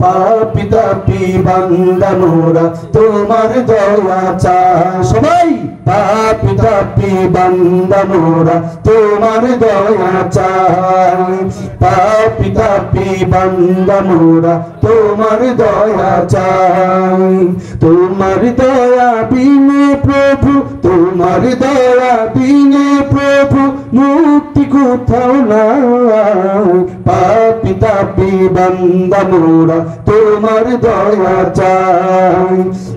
পাপী তাপী বান্দা মোরা তোমার দয়া চাই। সবাই পাপী তাপী বান্দা মোরা তোমার দয়া চাই। পাপী তাপী বান্দা মোরা তোমার দয়া চাই। তোমার দয়া বিনে প্রভু, তোমার দয়া বিনে প্রভু মুক্তি কোথাও নাই। পাপী তাপী বান্দা মোরা তোমার দয়া চাই।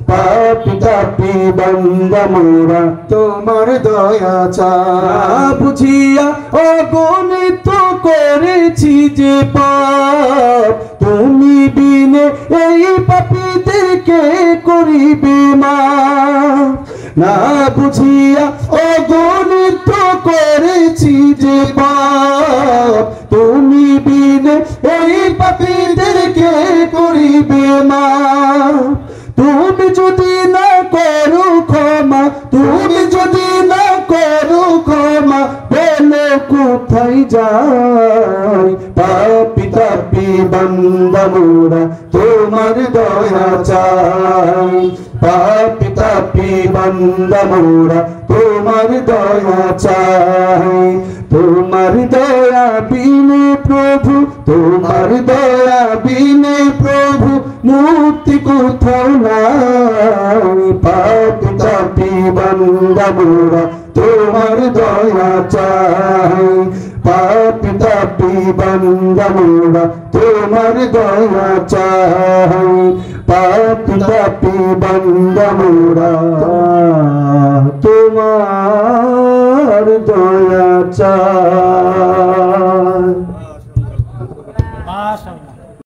পাপী তাপী বান্দা মোরা তোমার দয়া চাই। বুঝিয়া অগণিত করেছি যে পাপ, তুমি বিনে এই পাপীদেরকে করিবে মাফ। না বুঝিয়া অগণিত করেছি যে পাপ, তুমি বিনে এই পাপীদেরকে করিবে মাফ। তুমি যদি না করো ক্ষমা, তুমি যদি না করো ক্ষমা, বলো কোথায় যাই। পাপী তাপী বান্দা মোরা তোমার দয়া চাই। পাপী তাপী বান্দা মোরা তোমার দয়া চাই। তোমার দয়া বিনে প্রভু, তোমার দয়া বিনে প্রভু মুক্তি কোথাও নাই। পাপী তাপী বান্দা মোরা তোমার দয়া চাই। পাপী তাপী বান্দা মোরা তোমার দয়া চাই। পাপী তাপী বান্দা মোরা তোমার দয়া চাই। মাশাআল্লাহ।